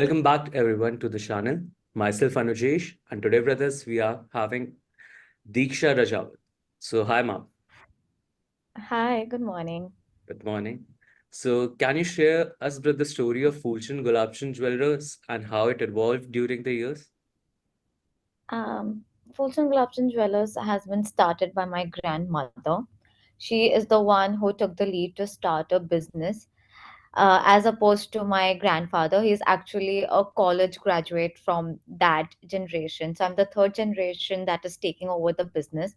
Welcome back everyone to the channel. Myself Anujesh, and today with us we are having Diksha Rajawat. So hi ma'am, Hi, good morning. good morning. So can you share us with the story of Fulchand Gulabchand Jewelers and how it evolved during the years? Um, Fulchand Gulabchand Jewelers has been started by my grandmother. She is the one who took the lead to start a business, as opposed to my grandfather. He's actually a college graduate from that generation. So I'm the third generation that is taking over the business.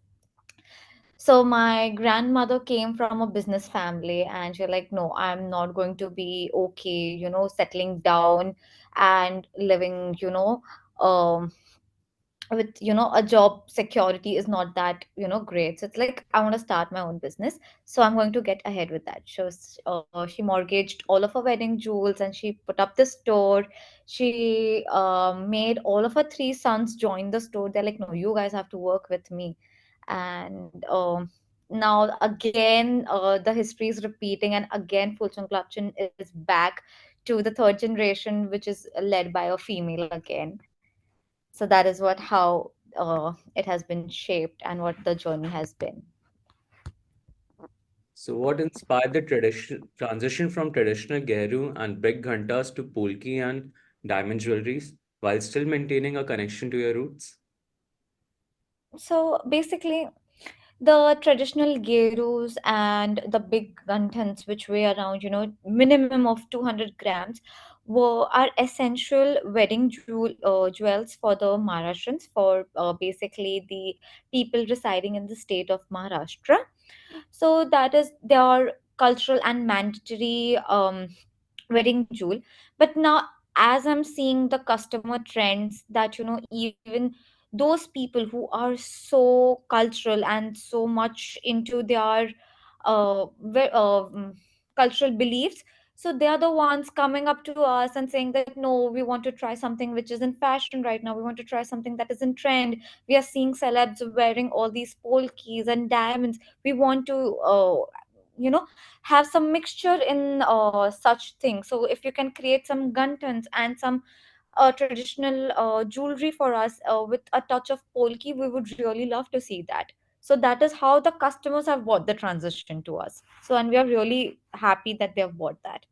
So my grandmother came from a business family, and she's like, no, I'm not going to be okay, settling down and living, with a job security is not that great. So it's like, I want to start my own business, so I'm going to get ahead with that. She mortgaged all of her wedding jewels and she put up the store. She made all of her three sons join the store. They're like, no, you guys have to work with me. And now again, the history is repeating, and again Fulchand Gulabchand is back to the third generation, which is led by a female again. So that is what how it has been shaped and what the journey has been. So what inspired the tradition transition from traditional Gheru and big ghantas to polki and diamond jewelries while still maintaining a connection to your roots? So basically, the traditional gerus and the big guntans, which weigh around minimum of 200 grams, are essential wedding jewels for the Maharashtrians, for basically the people residing in the state of Maharashtra. So that is their cultural and mandatory wedding jewel. But now, as I'm seeing the customer trends, that even those people who are so cultural and so much into their cultural beliefs, so they are the ones coming up to us and saying that, no, we want to try something which is in fashion right now, we want to try something that is in trend. We are seeing celebs wearing all these polkis and diamonds. We want to you know have some mixture in such things. So if you can create some guntons and some traditional jewelry for us with a touch of polki, we would really love to see that. So that is how the customers have bought the transition to us. So, and we are really happy that they have bought that.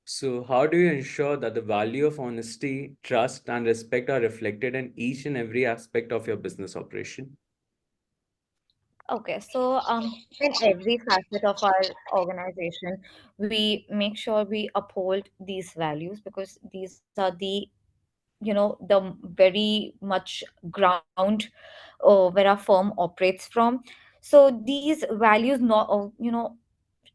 So how do you ensure that the value of honesty, trust, and respect are reflected in each and every aspect of your business operation? Okay, so in every facet of our organization, we make sure we uphold these values, because these are the very much ground where our firm operates from. So these values not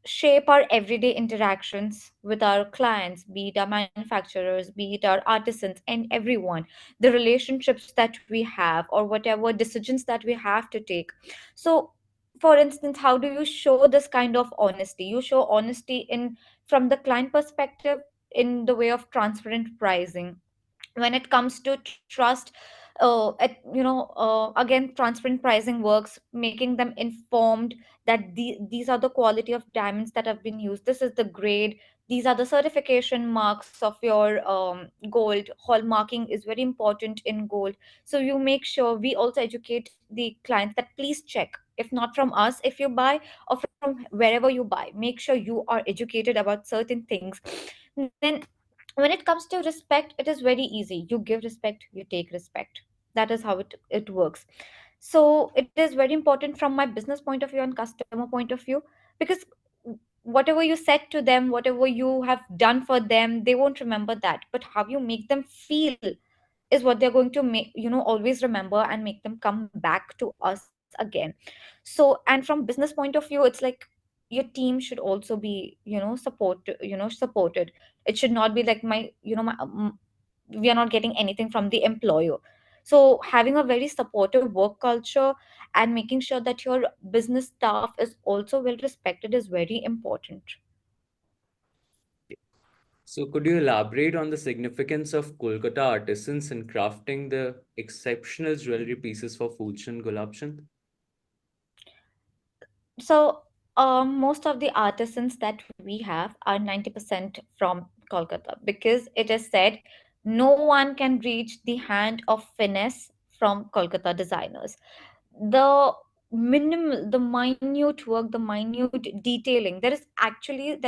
shape our everyday interactions with our clients, be it our manufacturers, be it our artisans, and everyone, the relationships that we have, or whatever decisions that we have to take. So for instance, how do you show this kind of honesty? You show honesty in from the client perspective, in the way of transparent pricing. When it comes to trust, again, transparent pricing works, making them informed that these are the quality of diamonds that have been used, this is the grade, these are the certification marks of your gold. Hallmarking is very important in gold. So you make sure, we also educate the clients that please check, if not from us, if you buy, or from wherever you buy, make sure you are educated about certain things. Then when it comes to respect, it is very easy. You give respect, you take respect. That is how it works. So it is very important from my business point of view and customer point of view, because whatever you said to them, whatever you have done for them, they won't remember that, but how you make them feel is what they're going to make, always remember, and make them come back to us again. So, and from business point of view, it's like your team should also be supported. It should not be like we are not getting anything from the employer. So having a very supportive work culture and making sure that your business staff is also well respected is very important. So, could you elaborate on the significance of Kolkata artisans in crafting the exceptional jewelry pieces for Fulchand Gulabchand? So most of the artisans that we have are 90% from Kolkata, because it is said no one can reach the hand of finesse from Kolkata designers. The minimal, the minute work, the minute detailing. There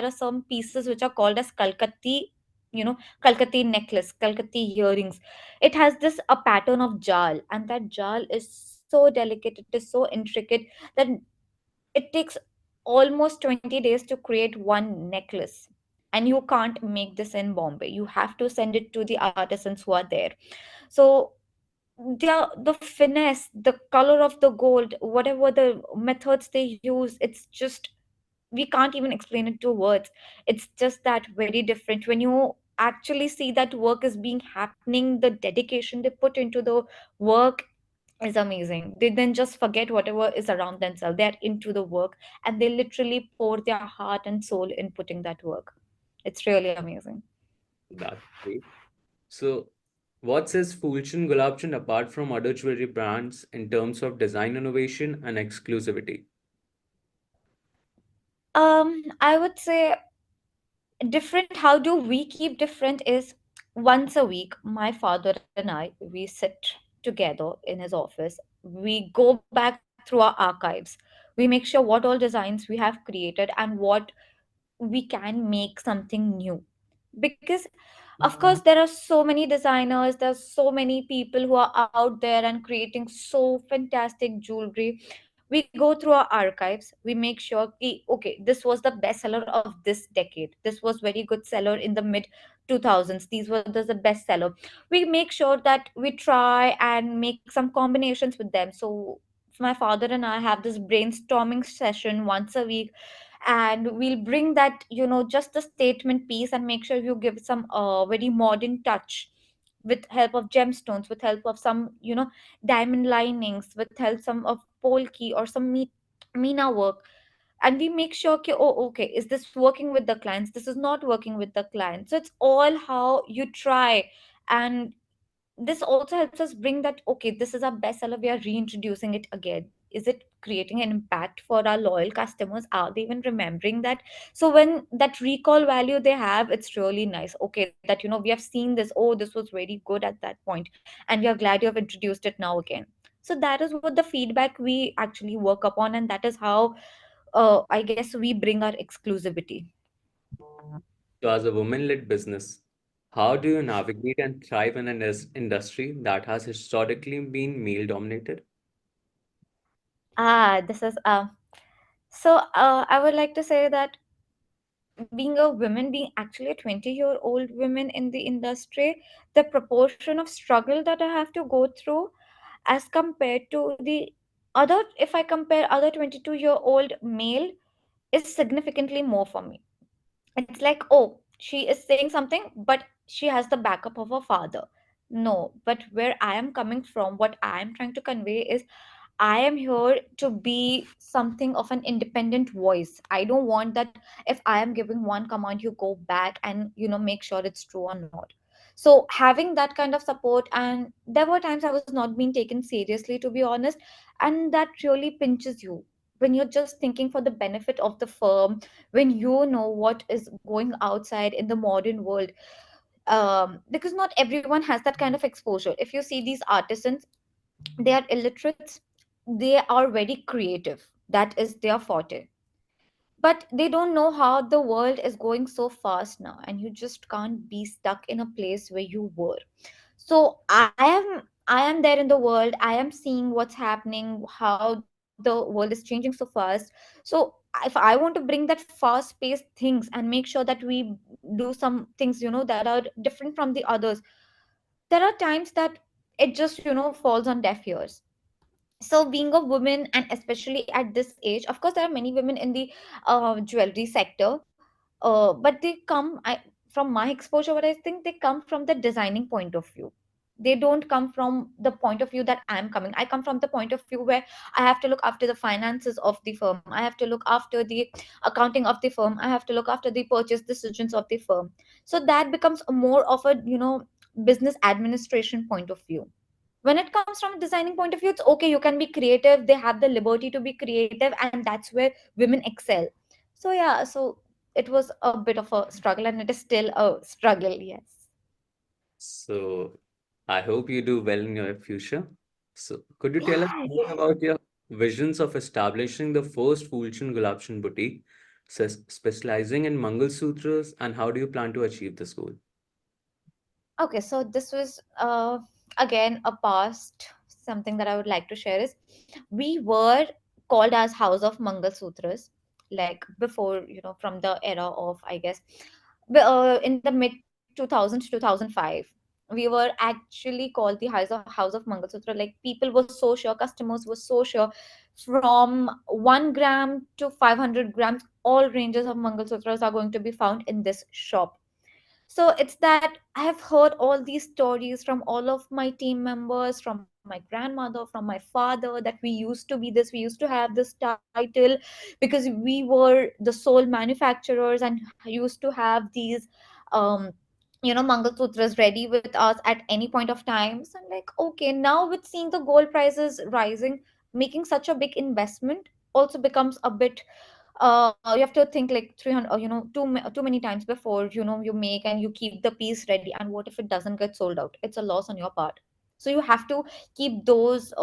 are some pieces which are called as Kalkatti, Kalkatti necklace, Kalkatti earrings. It has this a pattern of jal, and that jal is so delicate, it is so intricate that it takes almost 20 days to create one necklace. And you can't make this in Bombay. You have to send it to the artisans who are there. So the finesse, the color of the gold, whatever the methods they use, it's just, we can't even explain it to words. It's just that very different. When you actually see that work is being happening, the dedication they put into the work is amazing. They then just forget whatever is around themselves. They're into the work, and they literally pour their heart and soul in putting that work. It's really amazing. That's great. So, what says Fulchand Gulabchand apart from other jewelry brands in terms of design innovation and exclusivity? I would say different. How do we keep different is once a week my father and I, we sit together in his office. We go back through our archives. We make sure what all designs we have created and what we can make something new. Because of course there are so many designers, there's so many people who are out there and creating so fantastic jewelry. We go through our archives, we make sure okay, this was the best seller of this decade, this was very good seller in the mid 2000s, these were the best seller. We make sure that we try and make some combinations with them. So my father and I have this brainstorming session once a week, and we'll bring that, just the statement piece, and make sure you give some very modern touch with help of gemstones, with help of some, diamond linings, with help some of polki or some mina work. And we make sure oh, okay, is this working with the clients, this is not working with the clients. So it's all how you try. And this also helps us bring that, okay, this is our bestseller, we are reintroducing it again. Is it creating an impact for our loyal customers? Are they even remembering that? So when that recall value they have, it's really nice. Okay, that, we have seen this, oh, this was very good at that point, and we are glad you have introduced it now again. So that is what the feedback we actually work upon, and that is how, I guess, we bring our exclusivity. So, as a woman-led business, how do you navigate and thrive in an industry that has historically been male-dominated? This is I would like to say that being a woman, being actually a 20-year-old woman in the industry, the proportion of struggle that I have to go through as compared to the other, if I compare other 22-year-old male, is significantly more for me. It's like, oh, she is saying something, but she has the backup of her father. No, but where I am coming from, what I am trying to convey is I am here to be something of an independent voice. I don't want that if I am giving one command, you go back and, make sure it's true or not. So having that kind of support, and there were times I was not being taken seriously, to be honest, and that really pinches you when you're just thinking for the benefit of the firm, when you know what is going outside in the modern world. Because not everyone has that kind of exposure. If you see these artisans, they are illiterates, they are very creative, that is their forte, but they don't know how the world is going so fast now, and you just can't be stuck in a place where you were. So I am there in the world, I am seeing what's happening, how the world is changing so fast. So if I want to bring that fast paced things and make sure that we do some things, that are different from the others, there are times that it just, falls on deaf ears. So being a woman, and especially at this age, of course there are many women in the jewelry sector, but they come, from my exposure, what I think, they come from the designing point of view. They don't come from the point of view that I'm coming. I come from the point of view where I have to look after the finances of the firm, I have to look after the accounting of the firm, I have to look after the purchase decisions of the firm. So that becomes a more of a, business administration point of view. When it comes from a designing point of view, it's okay, you can be creative, they have the liberty to be creative, and that's where women excel. So yeah, so it was a bit of a struggle, and it is still a struggle, yes. So I hope you do well in your future. So could you tell us Yeah. more about your visions of establishing the first Fulchand Gulabchand boutique, specializing in Mangal Sutras, and how do you plan to achieve this goal? Okay, so this was again a past something that I would like to share is we were called as House of Mangal Sutras, like before, from the era of, I guess, in the mid 2000s, 2005. We were actually called the House of Mangal Sutra. Like, people were so sure, customers were so sure, from 1 gram to 500 grams, all ranges of Mangal Sutras are going to be found in this shop. So it's that I have heard all these stories from all of my team members, from my grandmother, from my father, that we used to be this, we used to have this title because we were the sole manufacturers and used to have these um Mangal Sutras ready with us at any point of time. So I'm like, okay, now with seeing the gold prices rising, making such a big investment also becomes a bit, you have to think like 300, too many times before, you make and you keep the piece ready, and what if it doesn't get sold out? It's a loss on your part. So you have to keep those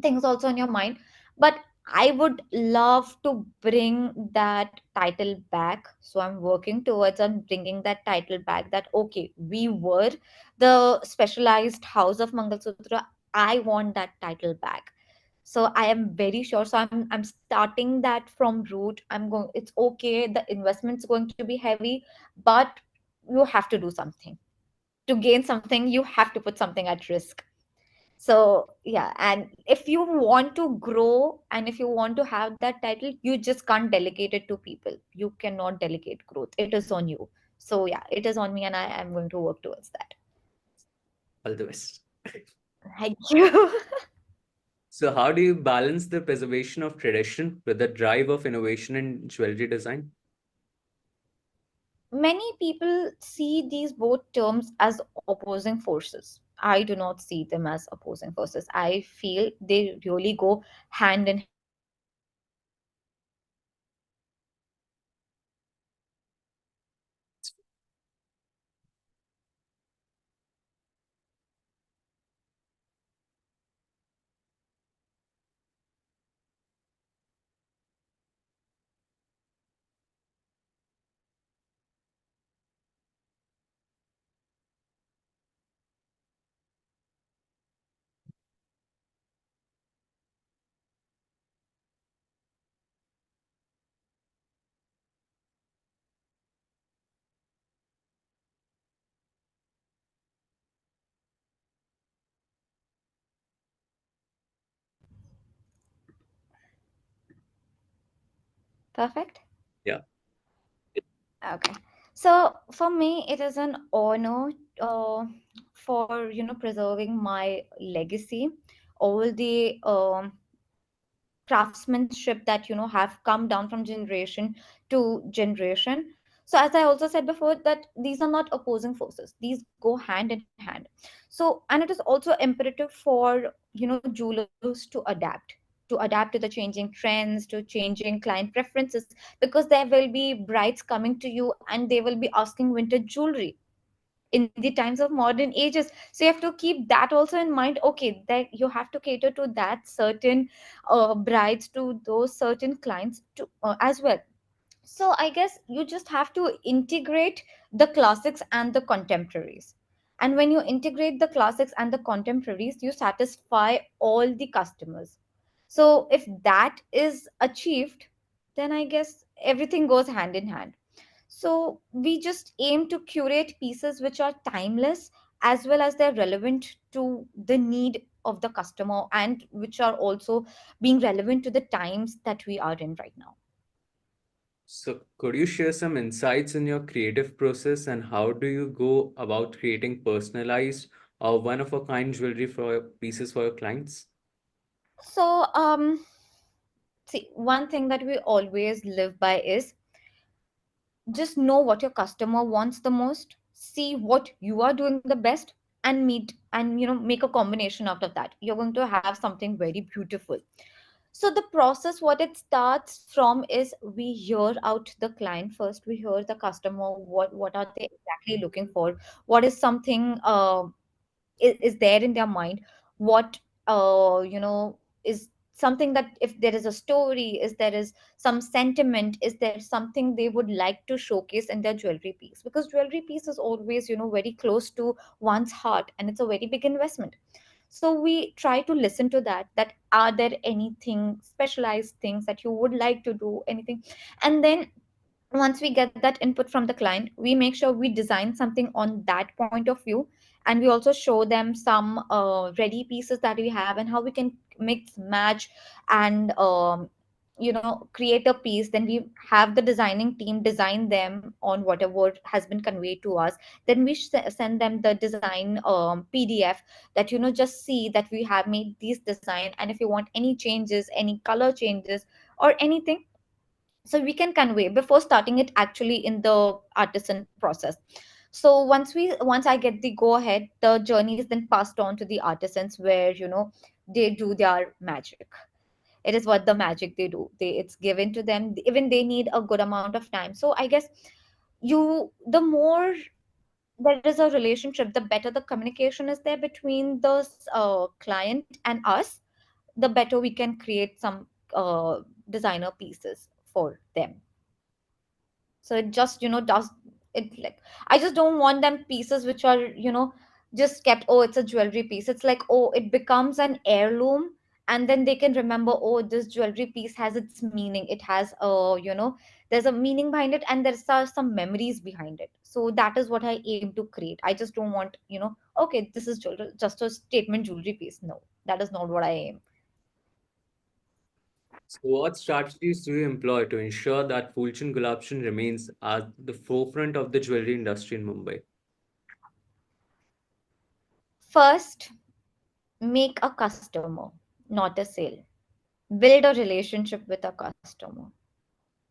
things also in your mind. But I would love to bring that title back, so I'm working towards on bringing that title back, that okay, we were the specialized House of Mangalsutra. I want that title back. So I am very sure, so I'm starting that from root. I'm going, it's okay, the investment's going to be heavy, but you have to do something. To gain something, you have to put something at risk. So yeah, and if you want to grow and if you want to have that title, you just can't delegate it to people. You cannot delegate growth, it is on you. So yeah, it is on me, and I am going to work towards that. All the best. Thank you. So how do you balance the preservation of tradition with the drive of innovation in jewelry design? Many people see these both terms as opposing forces. I do not see them as opposing forces. I feel they really go hand in hand. So preservation of tradition means maintaining the perfect. Yeah. Okay. So for me, it is an honor for preserving my legacy, all the craftsmanship that have come down from generation to generation. So as I also said before, that these are not opposing forces, these go hand in hand. So, and it is also imperative for jewelers to adapt to the changing trends, to changing client preferences, because there will be brides coming to you and they will be asking vintage jewelry in the times of modern ages. So you have to keep that also in mind. Okay, that you have to cater to that certain brides, to those certain clients to, as well. So I guess you just have to integrate the classics and the contemporaries. And when you integrate the classics and the contemporaries, you satisfy all the customers. So if that is achieved, then I guess everything goes hand in hand. So we just aim to curate pieces which are timeless, as well as they're relevant to the need of the customer, and which are also being relevant to the times that we are in right now. So could you share some insights in your creative process and how do you go about creating personalized or one of a kind jewelry for pieces for your clients? So see, one thing that we always live by is just know what your customer wants the most, see what you are doing the best, and meet and make a combination out of that. You're going to have something very beautiful. So the process, what it starts from is we hear out the client first. We hear the customer. What are they exactly looking for? What is something is there in their mind? What is something that, if there is a story, is there is some sentiment, is there something they would like to showcase in their jewelry piece? Because jewelry piece is always, very close to one's heart, and it's a very big investment. So we try to listen to that, that are there anything specialized things that you would like to do, anything. And then once we get that input from the client, we make sure we design something on that point of view. And we also show them some ready pieces that we have, and how we can mix match and create a piece. Then we have the designing team design them on whatever has been conveyed to us. Then we send them the design PDF, that just see that we have made these design, and if you want any changes, any color changes or anything, so we can convey before starting it actually in the artisan process. So once I get the go ahead, the journey is then passed on to the artisans, where they do their magic. It is what the magic they do, it's given to them. Even they need a good amount of time. So I guess, the more there is a relationship, the better the communication is there between the client and us, the better we can create some designer pieces for them. So it just does it, like, I just don't want them pieces which are just kept. Oh, it's a jewelry piece, it's like, oh, it becomes an heirloom. And then they can remember, oh, this jewelry piece has its meaning, it has there's a meaning behind it, and there's some memories behind it. So that is what I aim to create. I just don't want, okay, this is jewelry, just a statement jewelry piece. No, that is not what I aim. So, what strategies do you employ to ensure that Fulchand Gulabchand remains at the forefront of the jewelry industry in Mumbai? First, make a customer, not a sale. Build a relationship with a customer.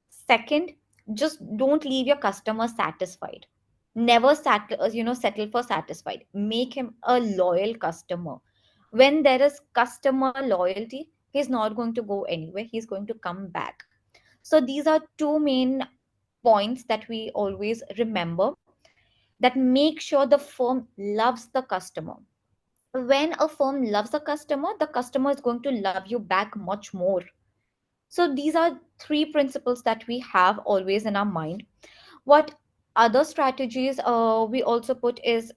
Second, just don't leave your customer satisfied. Never settle for satisfied. Make him a loyal customer. When there is customer loyalty, he's not going to go anywhere, he's going to come back. So these are two main points that we always remember, that make sure the firm loves the customer. When a firm loves a customer, the customer is going to love you back much more. So these are three principles that we have always in our mind. What other strategies we also put is,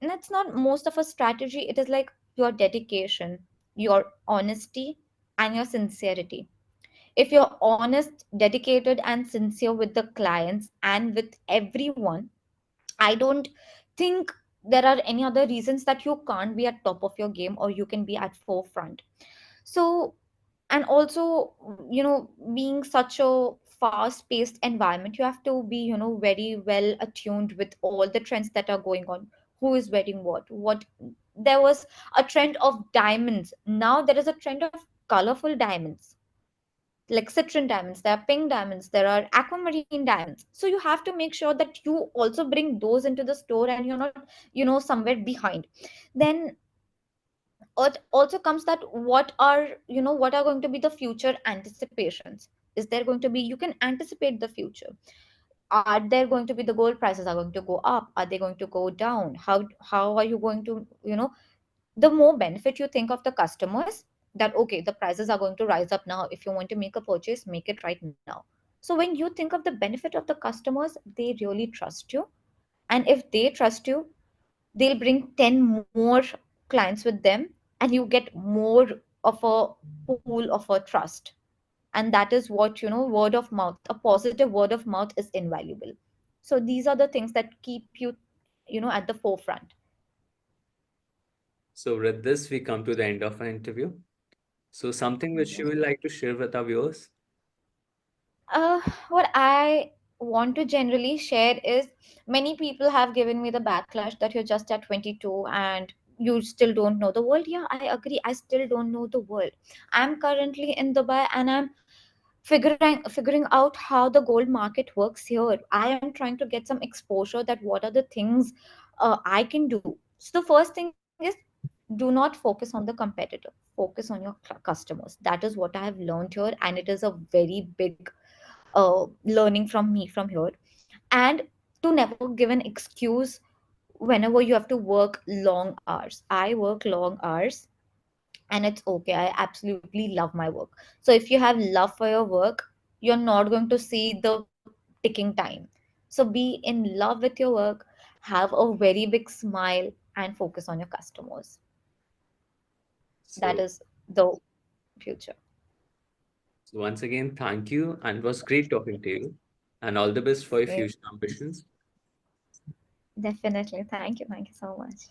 and it's not most of a strategy, it is like your dedication, your honesty, and your sincerity. If you're honest, dedicated, and sincere with the clients and with everyone, I don't think there are any other reasons that you can't be at top of your game, or you can be at forefront. So, and also, being such a fast paced environment, you have to be, very well attuned with all the trends that are going on. Who is wearing what? There was a trend of diamonds, now there is a trend of colorful diamonds, like citron diamonds, there are pink diamonds, there are aquamarine diamonds. So you have to make sure that you also bring those into the store, and you're not, somewhere behind. Then it also comes that what are going to be the future anticipations. Is there going to be, you can anticipate the future. Are there going to be, the gold prices are going to go up, are they going to go down? How are you going to, the more benefit you think of the customers, that okay, the prices are going to rise up now, if you want to make a purchase, make it right now. So when you think of the benefit of the customers, they really trust you. And if they trust you, they'll bring 10 more clients with them, and you get more of a pool of a trust. And that is what, word of mouth, a positive word of mouth is invaluable. So these are the things that keep you, at the forefront. So, with this, we come to the end of our interview. So, something which you Yes. would like to share with our viewers? What I want to generally share is, many people have given me the backlash that you're just at 22 and you still don't know the world. Yeah, I agree. I still don't know the world. I'm currently in Dubai, and I'm figuring out how the gold market works here. I am trying to get some exposure, that what are the things I can do. So the first thing is, do not focus on the competitor. focus on your customers. That is what I have learned here, and it is a very big learning from me from here. And to never give an excuse whenever you have to work long hours. I work long hours, and it's okay. I absolutely love my work. So if you have love for your work, you're not going to see the ticking time. So be in love with your work, have a very big smile, and focus on your customers. That So, is the future. so once again, thank you, and it was great talking to you. And all the best for your Great. future ambitions. Definitely. Thank you. Thank you so much.